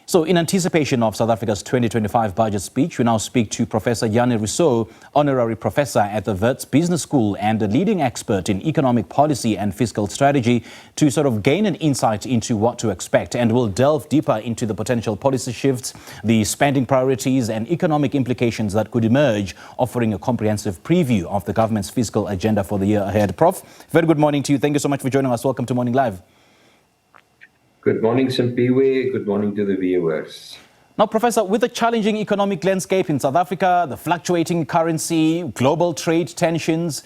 So in anticipation of South Africa's 2025 budget speech, we now speak to Professor Jannie Rossouw, Honorary Professor at the Wits Business School and a leading expert in economic policy and fiscal strategy, to sort of gain an insight into what to expect. And we'll delve deeper into the potential policy shifts, the spending priorities and economic implications that could emerge, offering a comprehensive preview of the government's fiscal agenda for the year ahead. Prof, very good morning to you. Thank you so much for joining us. Welcome to Morning Live. Good morning, Simpiwe. Good morning to the viewers. Now, Professor, with the challenging economic landscape in South Africa, the fluctuating currency, global trade tensions,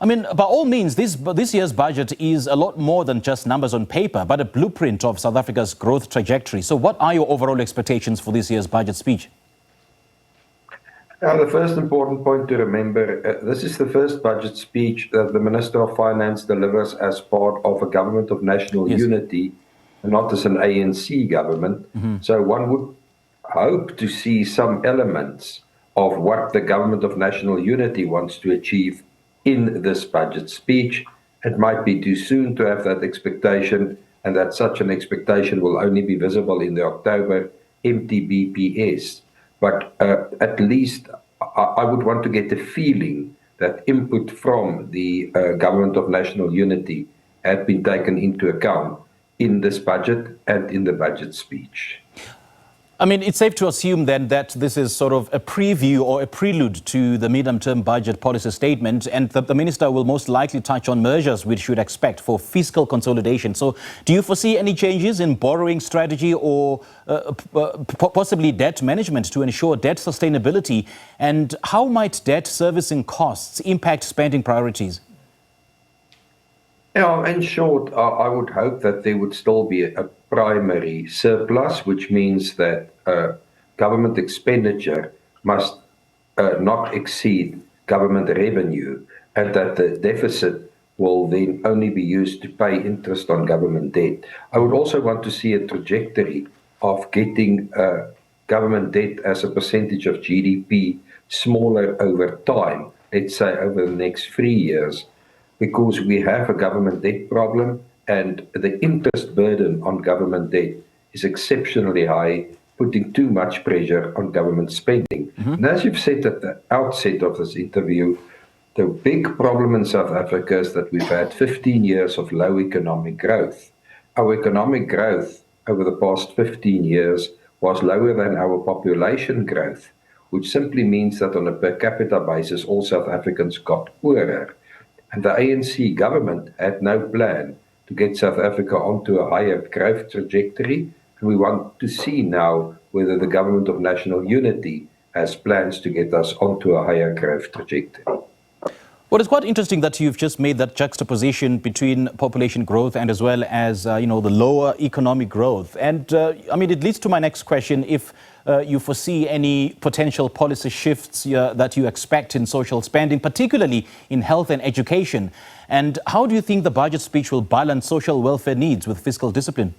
I mean, by all means, this year's budget is a lot more than just numbers on paper, but a blueprint of South Africa's growth trajectory. So what are your overall expectations for this year's budget speech? The first important point to remember, this is the first budget speech that the Minister of Finance delivers as part of a government of national unity, not as an ANC government. So one would hope to see some elements of what the government of national unity wants to achieve in this budget speech. It might be too soon to have that expectation, and that such an expectation will only be visible in the October MTBPS. But at least I would want to get the feeling that input from the government of national unity had been taken into account in this budget and in the budget speech. I mean, it's safe to assume then that this is sort of a preview or a prelude to the medium-term budget policy statement, and the minister will most likely touch on measures we should expect for fiscal consolidation. So do you foresee any changes in borrowing strategy or possibly debt management to ensure debt sustainability? And how might debt servicing costs impact spending priorities? Yeah, in short, I would hope that there would still be a primary surplus, which means that government expenditure must not exceed government revenue, and that the deficit will then only be used to pay interest on government debt. I would also want to see a trajectory of getting government debt as a percentage of GDP smaller over time, let's say over the next 3 years, because we have a government debt problem, and the interest burden on government debt is exceptionally high, putting too much pressure on government spending. And as you've said at the outset of this interview, the big problem in South Africa is that we've had 15 years of low economic growth. Our economic growth over the past 15 years was lower than our population growth, which simply means that on a per capita basis, all South Africans got poorer. And the ANC government had no plan to get South Africa onto a higher growth trajectory. And we want to see now whether the government of national unity has plans to get us onto a higher growth trajectory. Well, it's quite interesting that you've just made that juxtaposition between population growth and as well as, the lower economic growth. And I mean, it leads to my next question. If you foresee any potential policy shifts that you expect in social spending, particularly in health and education, and how do you think the budget speech will balance social welfare needs with fiscal discipline?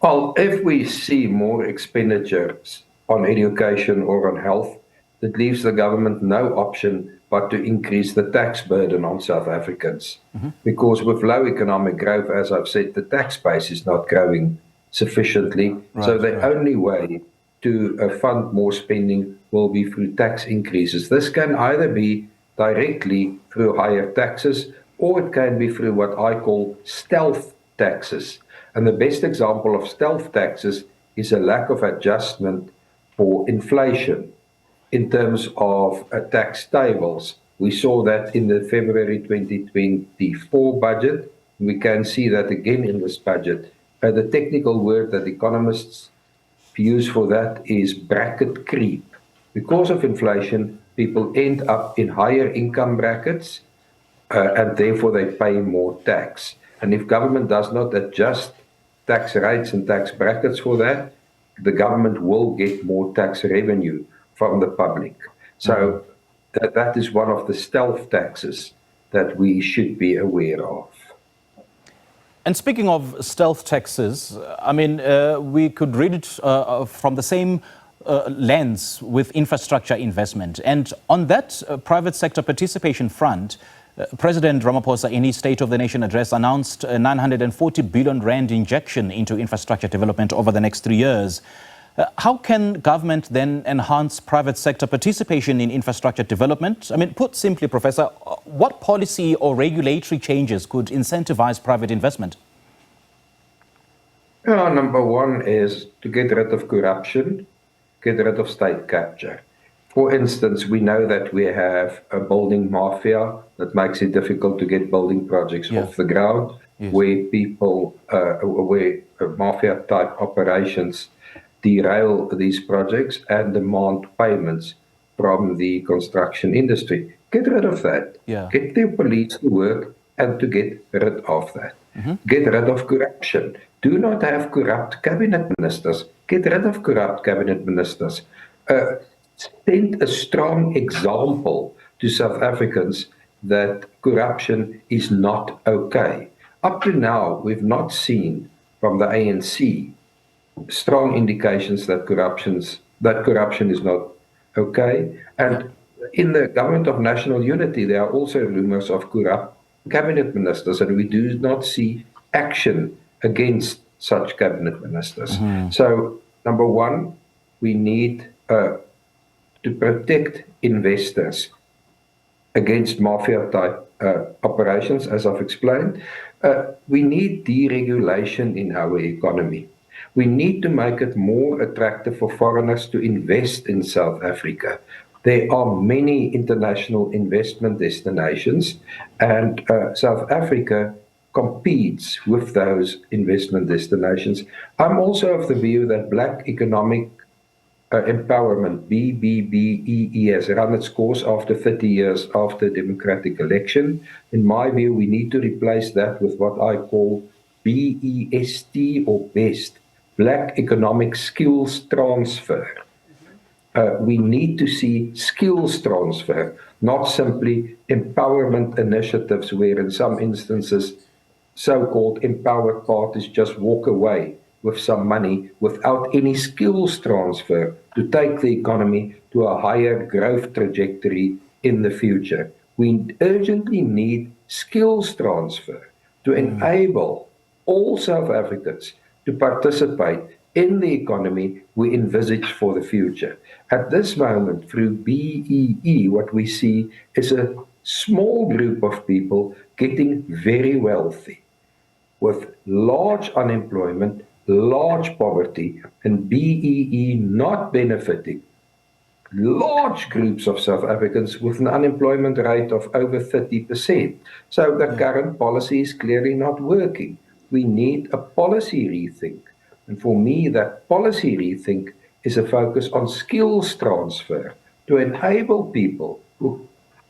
Well, if we see more expenditures on education or on health, it leaves the government no option but to increase the tax burden on South Africans. Because with low economic growth, as I've said, the tax base is not growing sufficiently. So the only way to fund more spending will be through tax increases. This can either be directly through higher taxes, or it can be through what I call stealth taxes. And the best example of stealth taxes is a lack of adjustment for inflation in terms of tax tables. We saw that in the February 2024 budget. We can see that again in this budget. The technical word that economists use for that is bracket creep. Because of inflation, people end up in higher income brackets, and therefore they pay more tax. And if government does not adjust tax rates and tax brackets for that, the government will get more tax revenue from the public. So that is one of the stealth taxes that we should be aware of. And speaking of stealth taxes, I mean, we could read it from the same lens with infrastructure investment. And on that private sector participation front, President Ramaphosa, in his State of the Nation address, announced a 940 billion rand injection into infrastructure development over the next 3 years. How can government then enhance private sector participation in infrastructure development? I mean, put simply, Professor, what policy or regulatory changes could incentivize private investment? Number one is to get rid of corruption, get rid of state capture. For instance, we know that we have a building mafia that makes it difficult to get building projects off the ground, where people, where mafia-type operations derail these projects and demand payments from the construction industry. Get rid of that. Get the police to work and to get rid of that. Get rid of corruption. Do not have corrupt cabinet ministers. Get rid of corrupt cabinet ministers. Send a strong example to South Africans that corruption is not okay. Up to now, we've not seen from the ANC strong indications that corruption is not okay. And in the government of national unity, there are also rumors of corrupt cabinet ministers, and we do not see action against such cabinet ministers. So, number one, we need to protect investors against mafia-type operations, as I've explained. We need deregulation in our economy. We need to make it more attractive for foreigners to invest in South Africa. There are many international investment destinations, and South Africa competes with those investment destinations. I'm also of the view that Black Economic Empowerment, BBBEE, has run its course after 30 years after democratic election. In my view, we need to replace that with what I call BEST or BEST, Black Economic Skills Transfer. We need to see skills transfer, not simply empowerment initiatives where in some instances so-called empowered parties just walk away with some money without any skills transfer to take the economy to a higher growth trajectory in the future. We urgently need skills transfer to enable all South Africans to participate in the economy we envisage for the future. At this moment, through BEE, what we see is a small group of people getting very wealthy with large unemployment, large poverty, and BEE not benefiting large groups of South Africans with an unemployment rate of over 30%. So the current policy is clearly not working. We need a policy rethink. And for me, that policy rethink is a focus on skills transfer to enable people who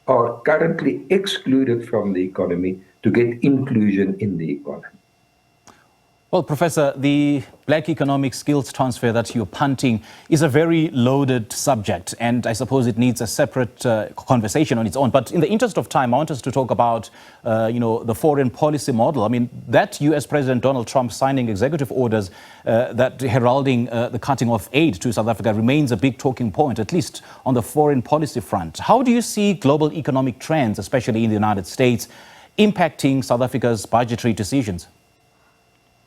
are currently excluded from the economy to get inclusion in the economy. Well, Professor, the Black economic skills transfer that you're punting is a very loaded subject, and I suppose it needs a separate conversation on its own. But in the interest of time, I want us to talk about, the foreign policy model. I mean, that U.S. President Donald Trump signing executive orders that heralding the cutting of aid to South Africa remains a big talking point, at least on the foreign policy front. How do you see global economic trends, especially in the United States, impacting South Africa's budgetary decisions?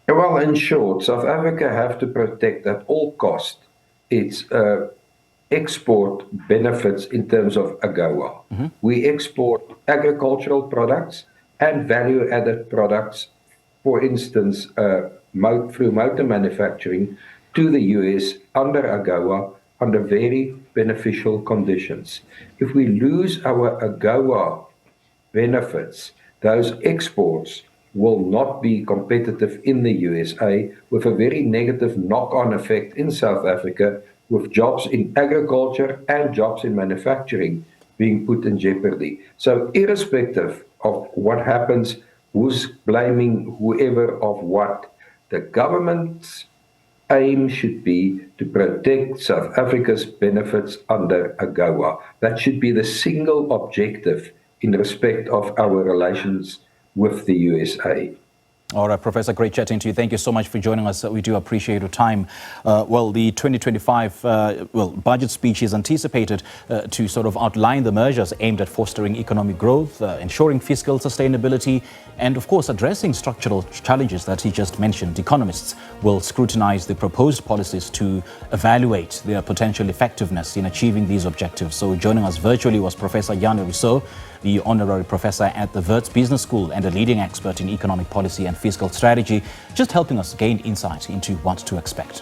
Well, in short, South Africa have to protect at all cost its export benefits in terms of AGOA. We export agricultural products and value-added products, for instance, through motor manufacturing to the US under AGOA under very beneficial conditions. If we lose our AGOA benefits, those exports will not be competitive in the USA, with a very negative knock-on effect in South Africa, with jobs in agriculture and jobs in manufacturing being put in jeopardy. So irrespective of what happens, who's blaming whoever of what, the government's aim should be to protect South Africa's benefits under AGOA. That should be the single objective in respect of our relations with the USA. All right, Professor, great chatting to you. Thank you so much for joining us. We do appreciate your time. Well, the 2025 budget speech is anticipated to sort of outline the measures aimed at fostering economic growth, ensuring fiscal sustainability, and of course, addressing structural challenges that he just mentioned. Economists will scrutinize the proposed policies to evaluate their potential effectiveness in achieving these objectives. So joining us virtually was Professor Jannie Rossouw, the Honorary Professor at the Wits Business School and a leading expert in economic policy and fiscal strategy, just helping us gain insight into what to expect.